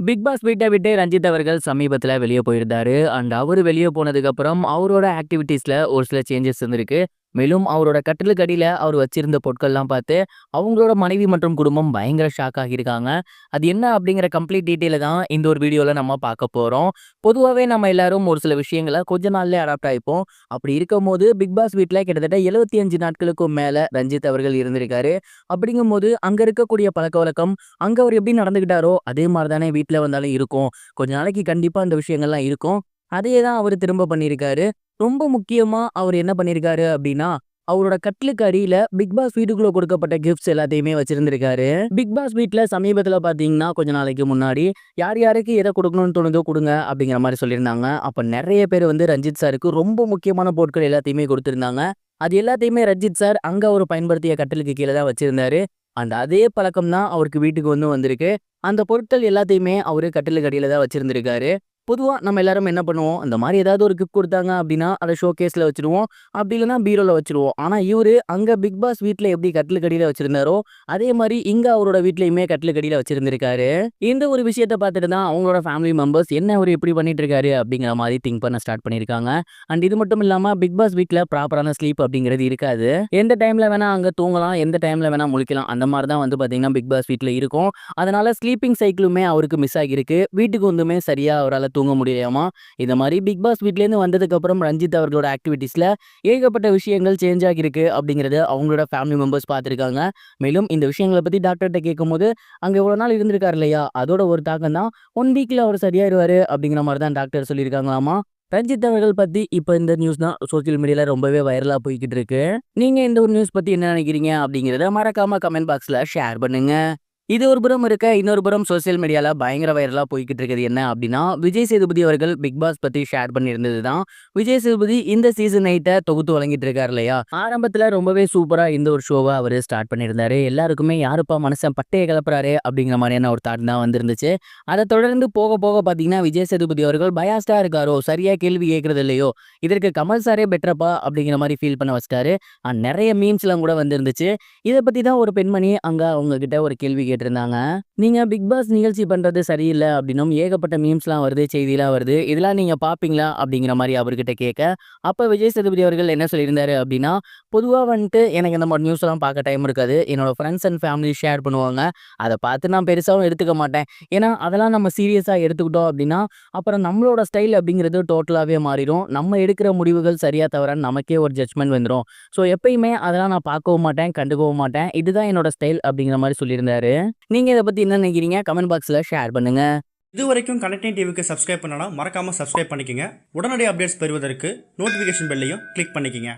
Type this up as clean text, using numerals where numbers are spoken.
Big pass வீட்ட விட்டு ரஞ்சித் அவர்கள் சமீபத்துல வெளிய போயிருந்தாரு. அவரு வெளிய போனதுக்கப்புறம் அவரோட ஆக்டிவிட்டீஸ்ல ஒரு சில சேஞ்சஸ் இருந்திருக்கு. மேலும் அவரோட கட்டிலுக்கு அடியில அவர் வச்சிருந்த பொருட்கள்லாம் பார்த்து, அவங்களோட மனைவி மற்றும் குடும்பம் பயங்கர ஷாக் ஆகியிருக்காங்க. அது என்ன அப்படிங்கிற கம்ப்ளீட் டீட்டெயில தான் இந்த ஒரு வீடியோல நம்ம பார்க்க போறோம். பொதுவாவே நம்ம எல்லாரும் ஒரு சில விஷயங்கள கொஞ்ச நாள்லயே அடாப்ட் ஆயிப்போம். அப்படி இருக்கும்போது பிக் பாஸ் வீட்ல கிட்டத்தட்ட 75 நாட்களுக்கும் மேல ரஞ்சித் அவர்கள் இருந்திருக்காரு. அப்படிங்கும்போது அங்க இருக்கக்கூடிய பழக்கவழக்கம், அங்க அவர் எப்படி நடந்துக்கிட்டாரோ, அதே மாரி தானே வீட்ல வந்தாலும் இருக்கும். கொஞ்ச நாளைக்கு கண்டிப்பா அந்த விஷயங்கள்லாம் இருக்கும். அதையே தான் அவரு திரும்ப பண்ணியிருக்காரு. ரொம்ப முக்கியமா அவரு என்ன பண்ணியிருக்காரு அப்படின்னா, அவரோட கட்டிலுக்கு அடியில பிக் பாஸ் வீட்டுக்குள்ள கொடுக்கப்பட்ட கிஃப்ட்ஸ் எல்லாத்தையுமே வச்சிருந்திருக்காரு. பிக் பாஸ் வீட்ல சமீபத்தில பார்த்தீங்கன்னா, கொஞ்ச நாளைக்கு முன்னாடி யார் யாருக்கு எத கொடுக்கணும்னு தோணுதோ குடுங்க அப்படிங்கிற மாரி சொல்லியிருந்தாங்க. அப்ப நெறைய பேர் வந்து ரஞ்சித் சாருக்கு ரொம்ப முக்கியமான பொருட்கள் எல்லாத்தையுமே குடுத்திருந்தாங்க. அது எல்லாத்தையுமே ரஞ்சித் சார் அங்க அவரு பயன்படுத்திய கட்டிலுக்கு கீழ தான் வச்சிருந்தாரு. அந்த அதே பழக்கம் தான் அவருக்கு வீட்டுக்கு வந்திருக்கு. அந்த பொருட்கள் எல்லாத்தையுமே அவரு கட்டிலுக்கு அடியில தான் வச்சிருந்திருக்காரு. பொதுவா நம்ம எல்லாரும் என்ன பண்ணுவோம், அந்த மாரி ஏதாவது ஒரு கிஃப்ட் குடுத்தாங்க அப்டின்னா, அத ஷோகேஸ்ல வச்சுருவோம். அப்டி இல்லன்னா பீரோல வச்சுருவோம். ஆனா இவரு அங்க பிக் பாஸ் வீட்ல எப்படி கட்டிலுக்கு அடியில வச்சிருந்தாரோ, அதே மாரி இங்க அவரோட வீட்லயுமே கட்டிலுக்கு அடியில வச்சிருந்திருக்காரு. இந்த ஒரு விஷயத்த பார்த்துட்டு தான் அவங்களோட ஃபேமிலி மெம்பர்ஸ் என்ன அவரு இப்படி பண்ணிட்டு இருக்காரு அப்படிங்கிற மாரி திங்க் பண்ண ஸ்டார்ட் பண்ணியிருக்காங்க. இது மட்டும் இல்லாம பிக் பாஸ் வீட்ல ப்ராப்பரான ஸ்லீப் அப்படிங்கிறது இருக்காது. எந்த டைம்ல வேணா அங்க தூங்கலாம், எந்த டைம்ல வேணா முழிக்கலாம். அந்த மாரி தான் வந்து பார்த்தீங்கன்னா, பிக் பாஸ் வீட்ல இருக்கும். அதனால ஸ்லீப்பிங் சைக்கிளுமே அவருக்கு மிஸ் ஆகியிருக்கு. வீட்டுக்கு வந்துமே சரியா அவரால தூங்க முடியலையாமா. இந்த மாரி பிக் பாஸ் வீட்லேருந்து வந்ததுக்கப்புறம் ரஞ்சித் அவர்களோட ஆக்டிவிட்டீஸ்ல ஏகப்பட்ட விஷயங்கள் சேஞ்ச் ஆகியிருக்கு அப்படிங்கிறத அவங்களோட ஃபேமிலி மெம்பர்ஸ் பார்த்துருக்காங்க. மேலும் இந்த விஷயங்கள பத்தி டாக்டர்ட்ட கேட்கும்போது, அங்க இவ்வளோ நாள் இருந்திருக்காரு இல்லையா? அதோட ஒரு தாக்கம் தான் 1 வீக்ல அவர் சரியாயிருவாரு அப்படிங்கிற மாரி தான் டாக்டர் சொல்லியிருக்காங்களாமா. ரஞ்சித் அவர்கள் பத்தி இப்ப இந்த நியூஸ் தான் சோசியல் மீடியால ரொம்பவே வைரலா போய்க்கிட்டு இருக்கு. நீங்க இந்த ஒரு நியூஸ் பத்தி என்ன நினைக்கிறீங்க அப்படிங்கிறத மறக்காம கமெண்ட் பாக்ஸ்ல ஷேர் பண்ணுங்க. இது ஒரு புறம் இருக்க, இன்னொரு புறம் சோசியல் மீடியால பயங்கர வைரலா போய்க்கிட்டு இருக்கிறது என்ன அப்படின்னா, விஜய் சேதுபதி அவர்கள் பிக் பாஸ் பத்தி ஷேர் பண்ணியிருந்தது தான். விஜய் சேதுபதி இந்த சீசன் 8 தொகுத்து வழங்கிட்டு இருக்காரு இல்லையா? ஆரம்பத்துல ரொம்பவே சூப்பரா இந்த ஒரு ஷோவ அவரு ஸ்டார்ட் பண்ணியிருந்தாரு. எல்லாருக்குமே யாருப்பா மனுஷன் பட்டைய கிளப்புறாரு அப்படிங்கிற மாதிரியான ஒரு தாட் தான் வந்திருந்துச்சு. அதை தொடர்ந்து போக போக பாத்தீங்கன்னா, விஜய் சேதுபதி அவர்கள் பயாஸ்டா இருக்காரோ, சரியா கேள்வி கேட்கறது இல்லையோ, இதற்கு கமல் சாரே பெட்டரப்பா அப்படிங்கிற மாதிரி ஃபீல் பண்ண வச்சிட்டாரு. நிறைய மீம்ஸ்லாம் கூட வந்திருந்துச்சு. இதை பத்தி தான் ஒரு பெண்மணி அங்க அவங்க கிட்ட ஒரு கேள்வி கேட்டிருந்தாங்க. நீங்க பிக் பாஸ் நிகழ்ச்சி பண்றது சரியில்ல அப்படின்னும் ஏகப்பட்ட மீம்ஸ்லாம் வருது, செய்திலாம் வருது. இதெல்லாம் நீங்க பாப்பீங்களா அப்படிங்கிற மாதிரி அவர்கிட்ட கேட்க, அப்ப விஜய் சேதுபதி அவர்கள் என்ன சொல்லியிருந்தாரு அப்படின்னா, பொதுவா வந்துட்டு எனக்கு இந்த மாதிரி நியூஸ் எல்லாம் பார்க்க டைம் இருக்காது. என்னோட ஃப்ரெண்ட்ஸ் அண்ட் ஃபேமிலி ஷேர் பண்ணுவாங்க. அதை பார்த்து நான் பெருசாவும் எடுத்துக்க மாட்டேன். ஏன்னா அதெல்லாம் நம்ம சீரியஸா எடுத்துக்கிட்டோம் அப்படின்னா, அப்புறம் நம்மளோட ஸ்டைல் அப்படிங்கிறது டோட்டலாவே மாறிடும். நம்ம எடுக்கிற முடிவுகள் சரியா தவறான்னு நமக்கே ஒரு ஜட்ஜ்மெண்ட் வந்துடும். ஸோ எப்பயுமே அதெல்லாம் நான் பார்க்கவும் மாட்டேன், கண்டுக்கவும் மாட்டேன். இதுதான் என்னோட ஸ்டைல் அப்படிங்கிற மாதிரி சொல்லியிருந்தாரு. நீங்க இத பத்தி என்ன நினைக்கிறீங்க? கமெண்ட் பாக்ஸ்ல ஷேர் பண்ணுங்க. இதுவரைக்கும் கனெக்டிங் டிவிக்கு சப்ஸ்கிரைப் பண்ணனா மறக்காம சப்ஸ்கிரைப் பண்ணிக்கங்க. உடனடி அப்டேட்ஸ் பெறுவதற்கு நோட்டிஃபிகேஷன் பெல்லையும் கிளிக் பண்ணிக்கங்க.